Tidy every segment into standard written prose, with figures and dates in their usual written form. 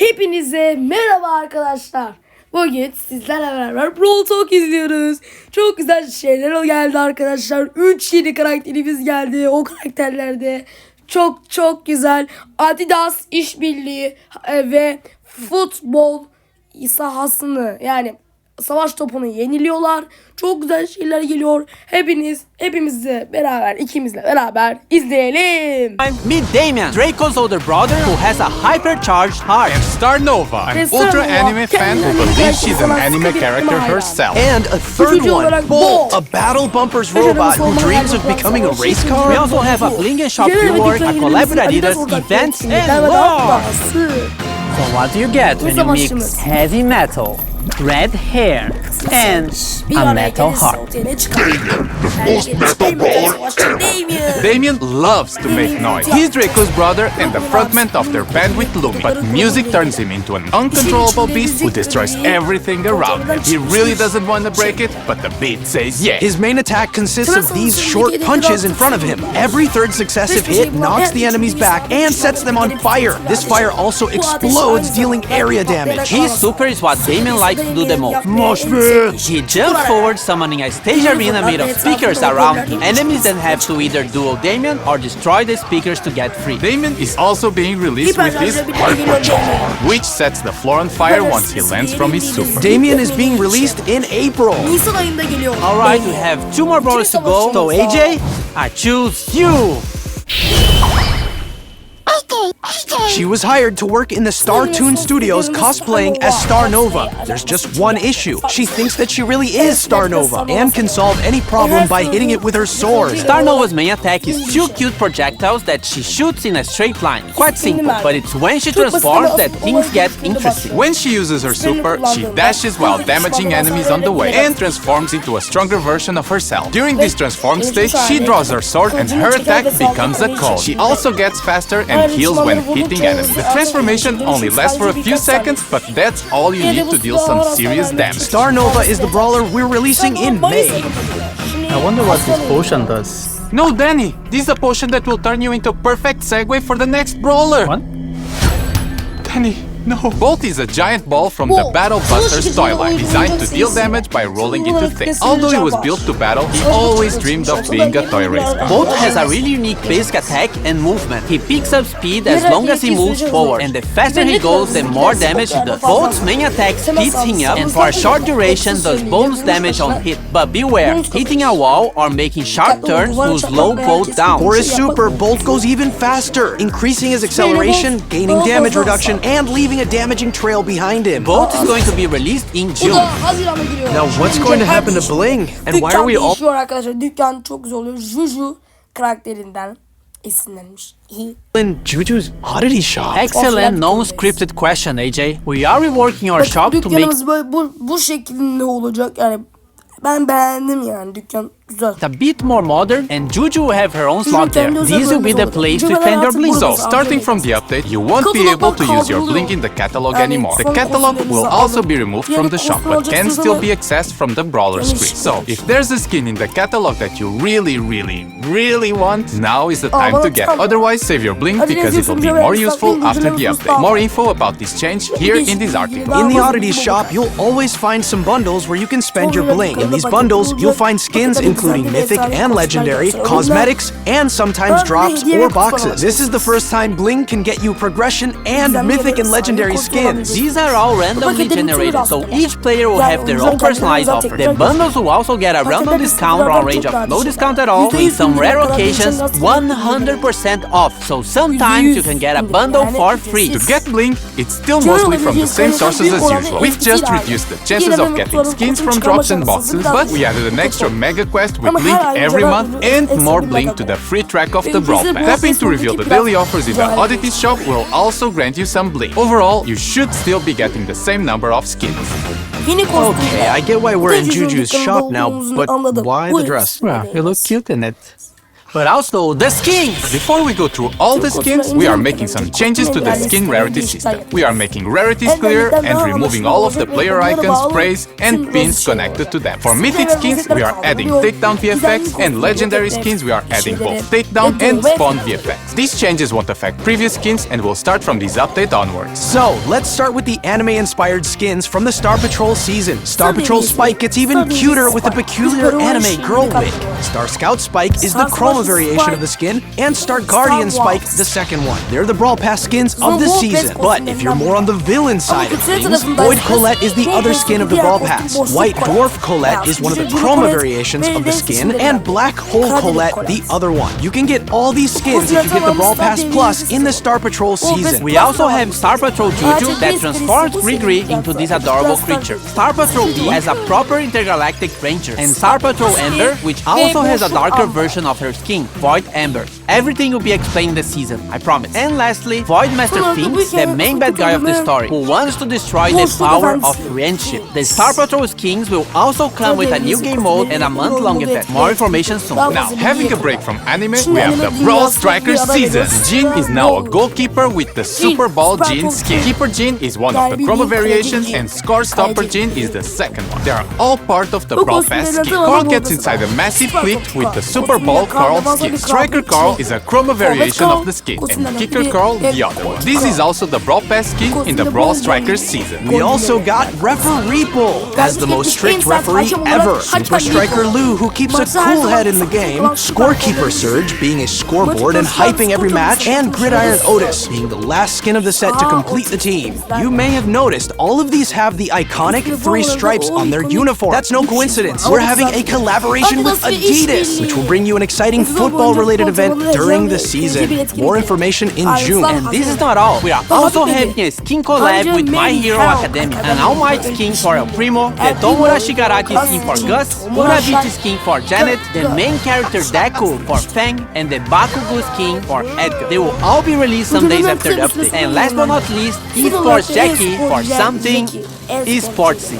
Hepinize merhaba arkadaşlar. Bugün sizlerle beraber Brawl Talk izliyoruz. Çok güzel şeyler geldi arkadaşlar. 3 yeni karakterimiz geldi. O karakterlerde çok güzel Adidas işbirliği ve futbol sahasını yani savaş topunu yeniliyorlar. Çok güzel şeyler geliyor. Hepimizle beraber, ikimizle beraber izleyelim. Meet Damien, Draco's older brother who has a hypercharged heart. And Star Nova, an ultra anime fan who believes she's an anime character herself. And a third one, Brawl, a battle bumpers robot who dreams of becoming a race car. We also have a bling and shop rework, a collab with Adidas, events, and more. So what do you get when you mix heavy metal, red hair, and a metal heart? Damien loves to make noise. He's Draco's brother and the frontman of their band with Lumi. But music turns him into an uncontrollable beast who destroys everything around him. He really doesn't want to break it, but the beat says yeah. His main attack consists of these short punches in front of him. Every third successive hit knocks the enemies back and sets them on fire. This fire also explodes, dealing area damage. His super is what Damien likes to do the most. He jumps forward, summoning a stage arena made of speakers around him. Enemies then have to either duel Damien or destroy the speakers to get free. Damien is also being released with his Hypercharge, which sets the floor on fire once he lands from his super. Damien is being released in April. Alright, we have 2 more brawlers to go. So AJ, I choose you. She was hired to work in the Star Toon Studios cosplaying as Star Nova. There's just one issue. She thinks that she really is Star Nova and can solve any problem by hitting it with her sword. Star Nova's main attack is 2 cute projectiles that she shoots in a straight line. Quite simple, but it's when she transforms that things get interesting. When she uses her super, she dashes while damaging enemies on the way and transforms into a stronger version of herself. During this transform stage, she draws her sword and her attack becomes a cold. She also gets faster and heals when hitting enemies. The transformation only lasts for a few seconds, but that's all you need to deal some serious damage. Star Nova is the brawler we're releasing in May. I wonder what this potion does. No, Danny, this is a potion that will turn you into a perfect segue for the next brawler. What? Danny, no. Bolt is a giant ball from the Battle Busters toy line, designed to deal damage by rolling into things. Although he was built to battle, he always dreamed of being a toy race car. Bolt has a really unique basic attack and movement. He picks up speed as long as he moves forward, and the faster he goes, the more damage he does. Bolt's main attack speeds him up, and for a short duration does bonus damage on hit. But beware, hitting a wall or making sharp turns will slow Bolt down. For his super, Bolt goes even faster, increasing his acceleration, gaining damage reduction, and leaving a damaging trail behind him. Bolt is going to be released in June. Now what's going to happen to Bling? And why are we all... Arkadaşlar dükkan çok güzel oluyor. Juju karakterinden esinlenmiş. in Juju's oddity shop? Excellent non-scripted question, AJ. We are reworking our shop to make... Dükkanımız böyle bu şekilde olacak yani. Ben beğendim yani dükkan güzel. It's a bit more modern, and Juju will have her own slot there. This will be the place to spend your bling. So, starting from the update, you won't be able to use your bling in the catalog anymore. The catalog will also be removed from the shop, but can still be accessed from the brawler screen. So, if there's a skin in the catalog that you really want, now is the time to get. Otherwise, save your bling because it will be more useful after the update. More info about this change here in this article. In the oddities shop, you'll always find some bundles where you can spend your bling. In these bundles, you'll find skins including mythic and legendary, cosmetics, and sometimes drops or boxes. This is the first time bling can get you progression and mythic and legendary skins. These are all randomly generated, so each player will have their own personalized offer. The bundles will also get a random discount or a range of no discount at all, in some rare occasions 100% off, so sometimes you can get a bundle for free. To get bling, it's still mostly from the same sources as usual. We've just reduced the chances of getting skins from drops and boxes, but we added an extra mega quest with bling every month and more bling to the free track of the Brawl Pass. Tapping to reveal the daily offers in the oddities shop will also grant you some bling. Overall, you should still be getting the same number of skins. Okay, I get why we're in Juju's shop now, but why the dress? Well, you look cute in it. but also the skins. Before we go through all the skins, we are making some changes to the skin rarity system. We are making rarities clear and removing all of the player icons, sprays, and pins connected to them. For mythic skins, we are adding takedown VFX, and legendary skins, we are adding both takedown and spawn VFX. These changes won't affect previous skins and will start from this update onwards. So, let's start with the anime-inspired skins from the Star Patrol season. Star Patrol Spike gets even cuter with a peculiar anime girl wig. Star Scout Spike is the chroma variation of the skin, and Star Guardian Spike the second one. They're the Brawl Pass skins of this season. But if you're more on the villain side of things, Void Colette is the other skin of the Brawl Pass. White Dwarf Colette is one of the chroma variations of the skin, and Black Hole Colette the other one. You can get all these skins if you get the Brawl Pass Plus in the Star Patrol season. We also have Star Patrol Juju that transforms Grigri into this adorable creature. Star Patrol B has a proper intergalactic ranger, and Star Patrol Amber, which also has a darker version of her skin, Void Amber. Everything will be explained this season, I promise. And lastly, Void Master Finks, the main bad guy of the story, who wants to destroy the power of friendship. The Star Patrol skins will also come with a new game mode and a month-long event. More information soon. Now, having a break from anime, we have the Brawl Striker season. Jin is now a goalkeeper with the Super Ball Jin skin. Keeper Jin is one of the chroma variations, and Score Stopper Jin is the second one. They are all part of the Brawl Pass skin. Carl gets inside a massive clip with the Super Ball Carl skin. Striker Carl is a chroma variation of the skin, and Kicker Carl the other one. This is also the Brawl Pass skin in the Brawl Strikers season. We also got Referee Bull as the most strict referee ever. Super Striker Lou, who keeps a cool head in the game. Scorekeeper Surge, being a scoreboard and hyping every match. And Gridiron Otis, being the last skin of the set to complete the team. You may have noticed all of these have the iconic 3 stripes on their uniform. That's no coincidence. We're having a collaboration with Adidas, which will bring you an exciting football-related event during the season. More information in June. And this is not all. We are also having a skin collab with My Hero Academia. An All Might skin for El Primo, the Tomura Shigaraki skin for Gus, Murabichi skin for Janet, the main character Deku for Fang, and the Bakugo skin for Edgar. They will all be released some days after the update. And last but not least, eSports Jackie for something eSportsy.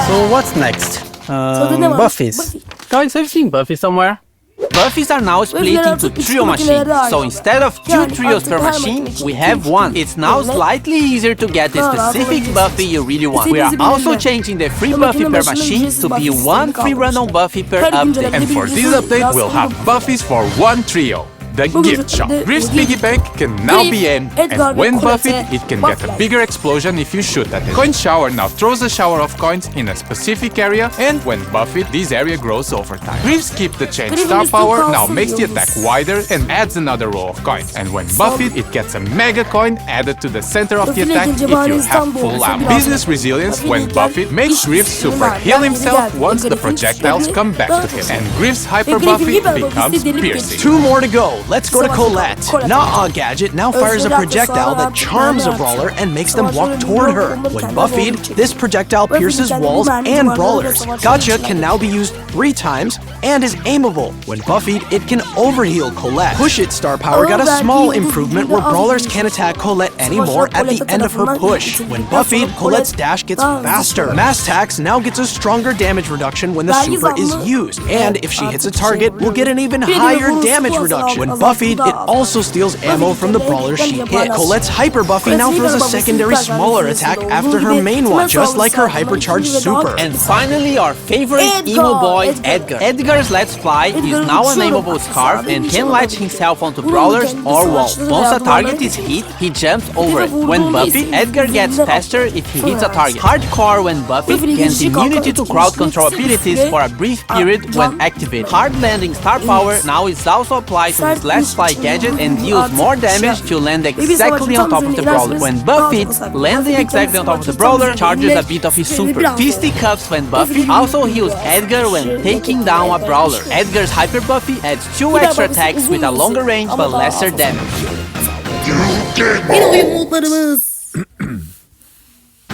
So what's next? Buffies. Guys, I've seen Buffy somewhere. Buffies are now split into trio machines, so instead of 2 trios per machine, we have 1. It's now slightly easier to get the specific Buffy you really want. We are also changing the free Buffy per machine to be 1 free random Buffy per update. And for this update, we'll have Buffies for 1 trio. The gift shop. Griff's piggy bank can now be aimed, and when buffed, it can get a bigger explosion if you shoot at it. Coin shower now throws a shower of coins in a specific area, and when buffed, this area grows over time. Griff's keep the chain star power now makes the attack wider and adds another row of coins. And when buffed, it gets a mega coin added to the center of the attack if you have full ammo. Business resilience when buffed makes Griff super heal himself once the projectiles come back to him, and Griff's hyper buffy becomes piercing. 2 more to go. Let's go to Colette. Nah Gadget now fires a projectile that charms a brawler and makes them walk toward her. When buffied, this projectile pierces walls and brawlers. Gotcha can now be used 3 times and is aimable. When buffied, it can overheal Colette. Push It star power got a small improvement where brawlers can't attack Colette anymore at the end of her push. When buffied, Colette's dash gets faster. Mass Tax now gets a stronger damage reduction when the super is used. And if she hits a target, we'll get an even higher damage reduction. When buffied, it also steals ammo from the brawler she hit. Colette's Hyper Buffy now throws a secondary smaller attack after her main one, just like her hypercharged super. And finally, our favorite emo boy, Edgar. Edgar's Let's Fly is now an aimable scarf and can latch himself onto brawlers or walls. Once a target is hit, he jumps over it. When buffed, Edgar gets faster if he hits a target. Hardcore when buffed gains immunity to crowd control abilities for a brief period when activated. Hard landing star power now is also applied to his Let's Fly gadget and deals more damage to land exactly on top of the brawler. When buffed, landing exactly on top of the brawler charges a bit of his super. Fisticuffs when buffed also heals Edgar when taking down a brawler. Edgar's Hyper Buffy adds 2 extra attacks with a longer range but lesser damage.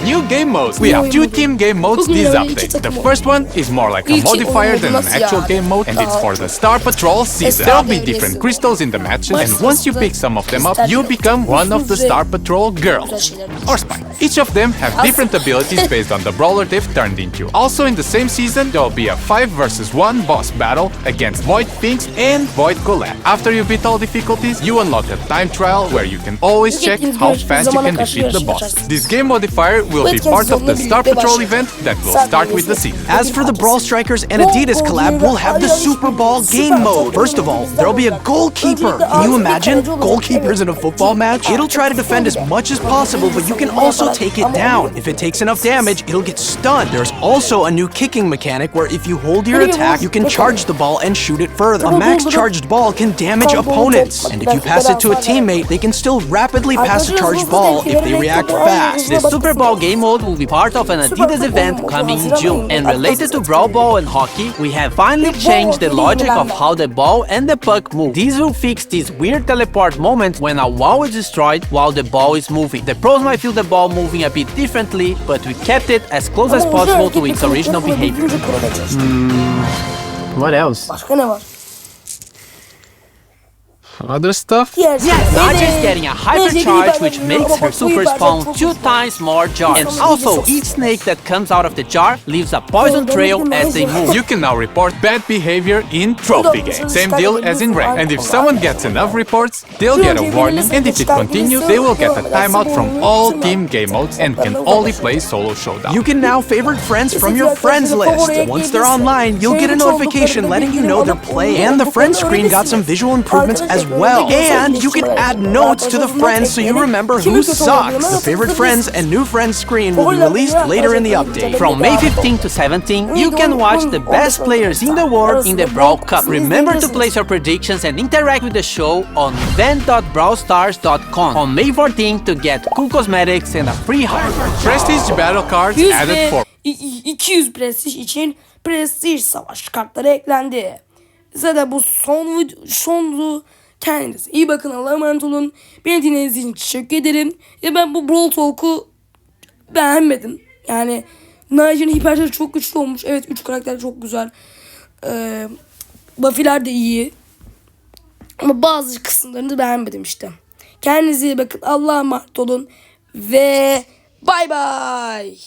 New game modes. We have two team game modes this update. The first one is more like a modifier than an actual game mode, and it's for the Star Patrol season. There'll be different crystals in the matches, and once you pick some of them up, you become one of the Star Patrol girls or spies. Each of them have different abilities based on the brawler they've turned into. Also in the same season, there'll be a 5 versus 1 boss battle against Void Finks and Void Colette. After you beat all difficulties, you unlock a time trial where you can always check how fast you can defeat the boss. This game modifier will be part of the Star Patrol event that will start with the season. As for the Brawl Strikers and Adidas collab, we'll have the Super Ball game mode. First of all, there'll be a goalkeeper. Can you imagine? Goalkeepers in a football match? It'll try to defend as much as possible, but you can also take it down. If it takes enough damage, it'll get stunned. There's also a new kicking mechanic where if you hold your attack, you can charge the ball and shoot it further. A max charged ball can damage opponents, and if you pass it to a teammate, they can still rapidly pass a charged ball if they react fast. The Super Bowl game mode will be part of an Adidas event coming in June. And related to Brawl Ball and hockey, we have finally changed the logic of how the ball and the puck move. These will fix these weird teleport moments when a wall is destroyed while the ball is moving. The pros might feel the ball moving a bit differently, but we kept it as close as possible to its original behavior. What else? Başka ne var? Other stuff? Yes. Naja is getting a hypercharge which makes her super spawn 2 times more jars. And also, each snake that comes out of the jar leaves a poison trail as they move. You can now report bad behavior in trophy games. Same deal as in rank. And if someone gets enough reports, they'll get a warning, and if it continues, they will get a timeout from all team game modes and can only play solo showdown. You can now favorite friends from your friends list. Once they're online, you'll get a notification letting you know they're playing. And the friends screen got some visual improvements as well. And you can add notes to the friends so you remember who sucks. The favorite friends and new friends screen will be released later in the update. From May 15 to 17, you can watch the best players in the world in the Brawl Cup. Remember to place your predictions and interact with the show on event.brawlstars.com on May 14 to get cool cosmetics and a free heart. Prestige battle cards 100 added ve for 200 prestij için prestij savaş kartları eklendi. Zaten bu sondu. Kendinize iyi bakın, Allah'a emanet olun. Beni dinlediğiniz için teşekkür ederim. Ben bu Brawl Talk'u beğenmedim. Yani Nigel hiperşarjı çok güçlü olmuş. Evet, 3 karakter çok güzel. Buffy'ler de iyi. Ama bazı kısımlarını beğenmedim işte. Kendinize iyi bakın, Allah'a emanet olun. Ve bay bay.